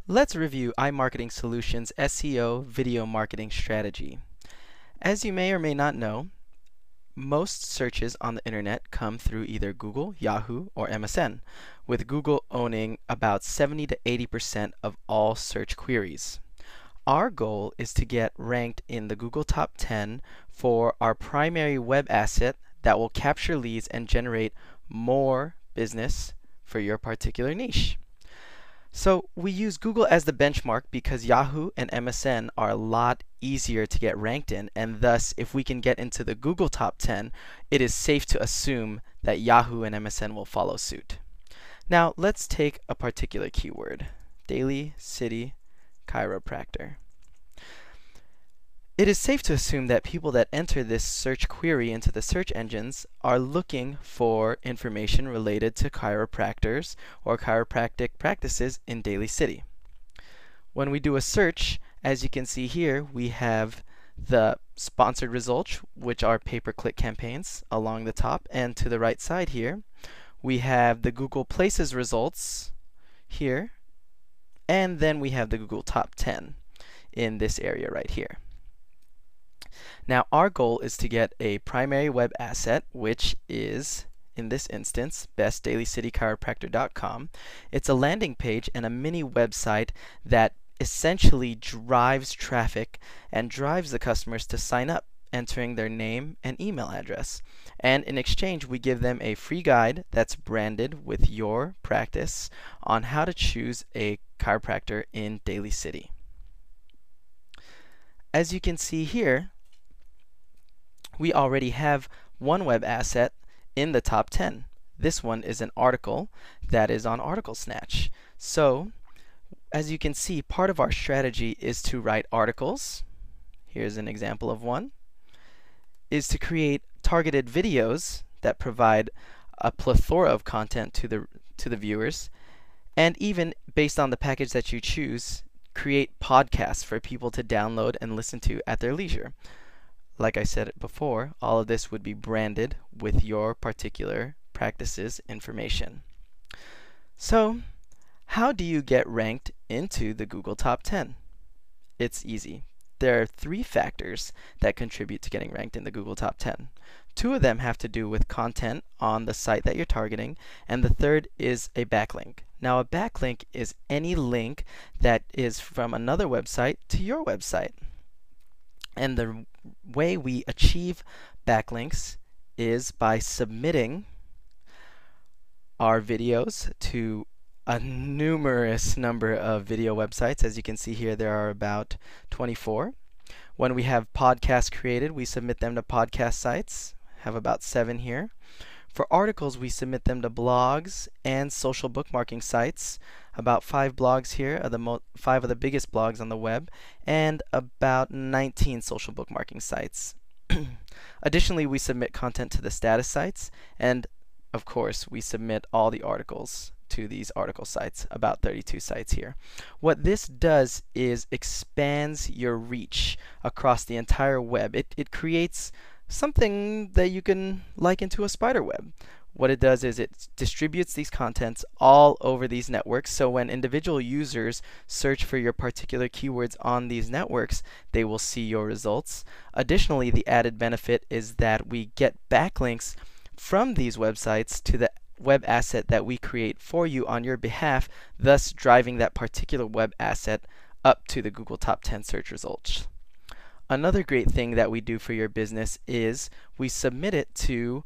Let's review iMarketing Solutions SEO video marketing strategy. As you may or may not know, most searches on the internet come through either Google, Yahoo, or MSN, with Google owning about 70 to 80% of all search queries. Our goal is to get ranked in the Google Top 10 for our primary web asset that will capture leads and generate more business for your particular niche. So we use Google as the benchmark because Yahoo and MSN are a lot easier to get ranked in, and thus if we can get into the Google Top 10, it is safe to assume that Yahoo and MSN will follow suit. Now let's take a particular keyword, Daly City Chiropractor. It is safe to assume that people that enter this search query into the search engines are looking for information related to chiropractors or chiropractic practices in Daly City. When we do a search, as you can see here, we have the sponsored results, which are pay-per-click campaigns, along the top, and to the right side here, we have the Google Places results here, and then we have the Google Top 10 in this area right here. Now our goal is to get a primary web asset, which is, in this instance, bestdailycitychiropractor.com. It's a landing page and a mini website that essentially drives traffic and drives the customers to sign up, entering their name and email address. And in exchange, we give them a free guide that's branded with your practice on how to choose a chiropractor in Daly City. As you can see here, we already have one web asset in the top 10. This one is an article that is on Article Snatch. So, as you can see, part of our strategy is to write articles. Here's an example of one. Is to create targeted videos that provide a plethora of content to the viewers, and even based on the package that you choose, create podcasts for people to download and listen to at their leisure. Like I said before, all of this would be branded with your particular practice's information. So, how do you get ranked into the Google Top 10? It's easy. There are 3 factors that contribute to getting ranked in the Google Top 10. 2 of them have to do with content on the site that you're targeting, and the third is a backlink. Now, a backlink is any link that is from another website to your website. And the way we achieve backlinks is by submitting our videos to a numerous number of video websites. As you can see here, there are about 24. When we have podcasts created, we submit them to podcast sites. Have about 7 here. For articles, we submit them to blogs and social bookmarking sites. About 5 blogs here are the 5 of the biggest blogs on the web, and about 19 social bookmarking sites. Additionally, we submit content to the status sites, and of course, we submit all the articles to these article sites, about 32 sites here. What this does is expands your reach across the entire web. It creates something that you can liken to a spider web. What it does is it distributes these contents all over these networks, so when individual users search for your particular keywords on these networks, they will see your results. Additionally, the added benefit is that we get backlinks from these websites to the web asset that we create for you on your behalf, thus driving that particular web asset up to the Google Top 10 search results. Another great thing that we do for your business is we submit it to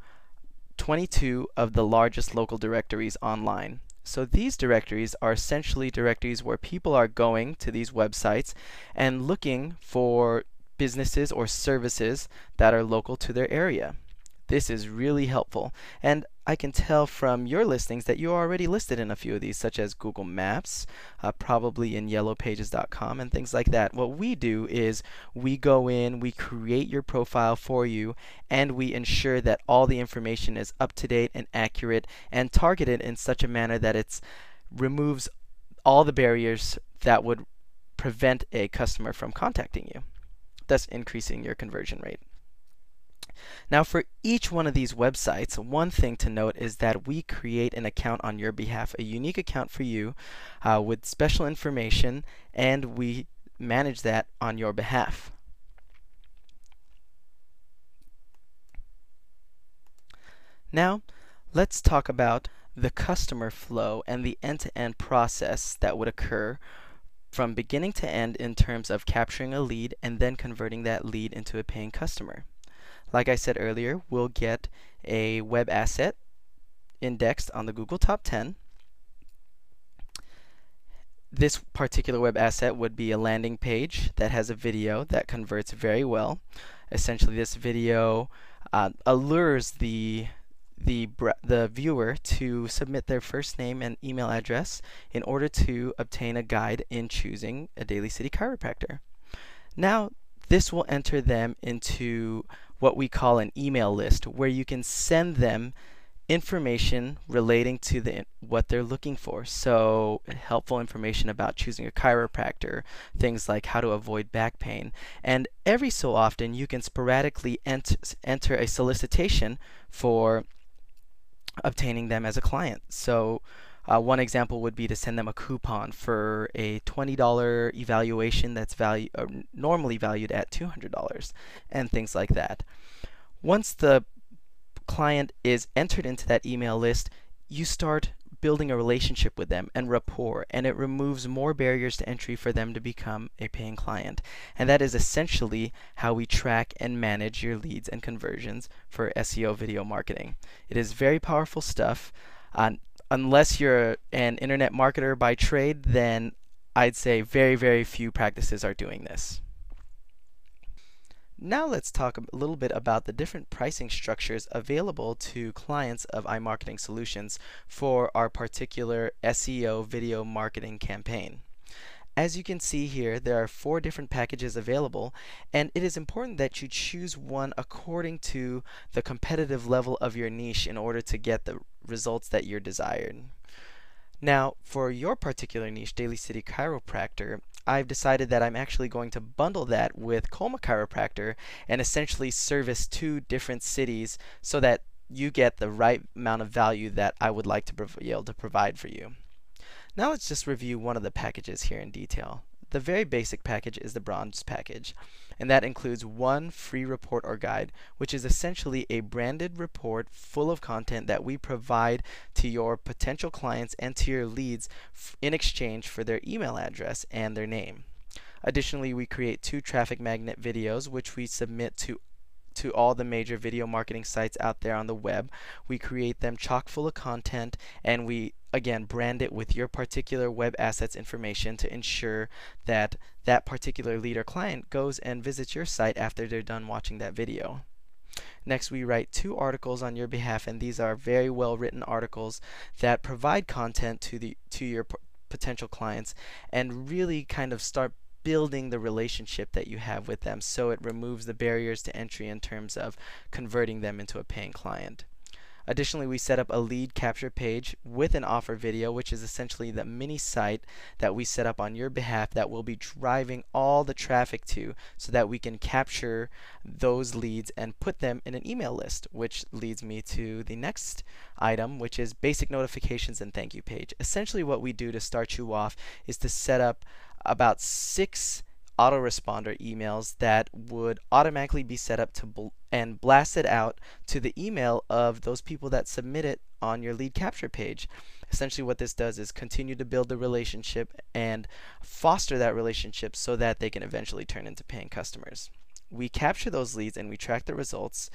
22 of the largest local directories online. So these directories are essentially directories where people are going to these websites and looking for businesses or services that are local to their area. This is really helpful, and I can tell from your listings that you're already listed in a few of these, such as Google Maps, probably in yellowpages.com and things like that. What we do is we go in, we create your profile for you, and we ensure that all the information is up to date and accurate and targeted in such a manner that it removes all the barriers that would prevent a customer from contacting you, thus increasing your conversion rate. Now, for each one of these websites, one thing to note is that we create an account on your behalf, a unique account for you with special information, and we manage that on your behalf. Now, let's talk about the customer flow and the end-to-end process that would occur from beginning to end in terms of capturing a lead and then converting that lead into a paying customer. Like I said earlier, we'll get a web asset indexed on the Google Top 10. This particular web asset would be a landing page that has a video that converts very well. Essentially, this video allures the viewer to submit their first name and email address in order to obtain a guide in choosing a Daly City chiropractor. Now, this will enter them into what we call an email list, where you can send them information relating to what they're looking for. So, helpful information about choosing a chiropractor, things like how to avoid back pain. And every so often, you can sporadically enter a solicitation for obtaining them as a client. So, one example would be to send them a coupon for a $20 evaluation that's normally valued at $200, and things like that. Once the client is entered into that email list, you start building a relationship with them and rapport, and it removes more barriers to entry for them to become a paying client. And that is essentially how we track and manage your leads and conversions for SEO video marketing. It is very powerful stuff. Unless you're an internet marketer by trade, then I'd say very, very few practices are doing this. Now let's talk a little bit about the different pricing structures available to clients of iMarketing Solutions for our particular SEO video marketing campaign. As you can see here, there are 4 different packages available, and it is important that you choose one according to the competitive level of your niche in order to get the results that you're desired. Now, for your particular niche, Daly City Chiropractor, I've decided that I'm actually going to bundle that with Colma Chiropractor and essentially service 2 different cities so that you get the right amount of value that I would like to be able to provide for you. Now let's just review one of the packages here in detail. The very basic package is the bronze package, and that includes 1 free report or guide, which is essentially a branded report full of content that we provide to your potential clients and to your leads in exchange for their email address and their name. Additionally, we create 2 traffic magnet videos, which we submit to all the major video marketing sites out there on the web. We create them chock full of content, and we again brand it with your particular web assets information to ensure that that particular lead or client goes and visits your site after they're done watching that video. Next, we write 2 articles on your behalf, and these are very well written articles that provide content to your potential clients and really kind of start building the relationship that you have with them, so it removes the barriers to entry in terms of converting them into a paying client. Additionally, we set up a lead capture page with an offer video, which is essentially the mini site that we set up on your behalf that will be driving all the traffic to, so that we can capture those leads and put them in an email list, which leads me to the next item, which is basic notifications and thank you page. Essentially, what we do to start you off is to set up about 6 autoresponder emails that would automatically be set up to and blasted out to the email of those people that submit it on your lead capture page. Essentially, what this does is continue to build the relationship and foster that relationship so that they can eventually turn into paying customers. We capture those leads and we track the results.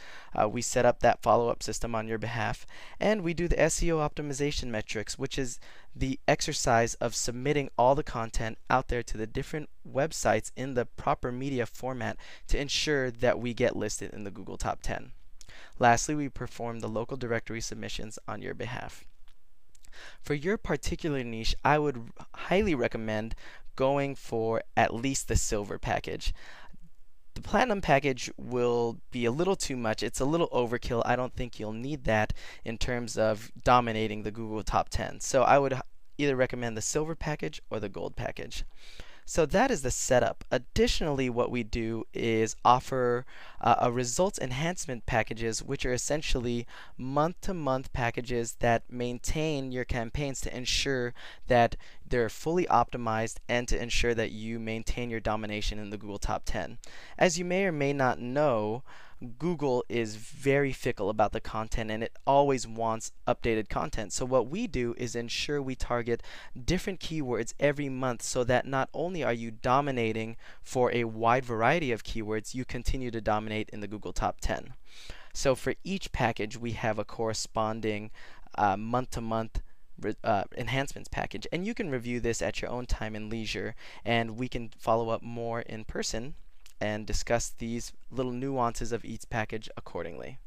We set up that follow-up system on your behalf, and we do the SEO optimization metrics, which is the exercise of submitting all the content out there to the different websites in the proper media format to ensure that we get listed in the Google Top 10. Lastly, we perform the local directory submissions on your behalf. For your particular niche, I would highly recommend going for at least the silver package. The platinum package will be a little too much. It's a little overkill. I don't think you'll need that in terms of dominating the Google Top 10. So I would either recommend the silver package or the gold package. So that is the setup. Additionally, what we do is offer a results enhancement packages, which are essentially month-to-month packages that maintain your campaigns to ensure that they're fully optimized and to ensure that you maintain your domination in the Google Top 10. As you may or may not know, Google is very fickle about the content and it always wants updated content. So what we do is ensure we target different keywords every month so that not only are you dominating for a wide variety of keywords, you continue to dominate in the Google Top 10. So for each package, we have a corresponding month-to-month enhancements package. And you can review this at your own time and leisure, and we can follow up more in person and discuss these little nuances of each package accordingly.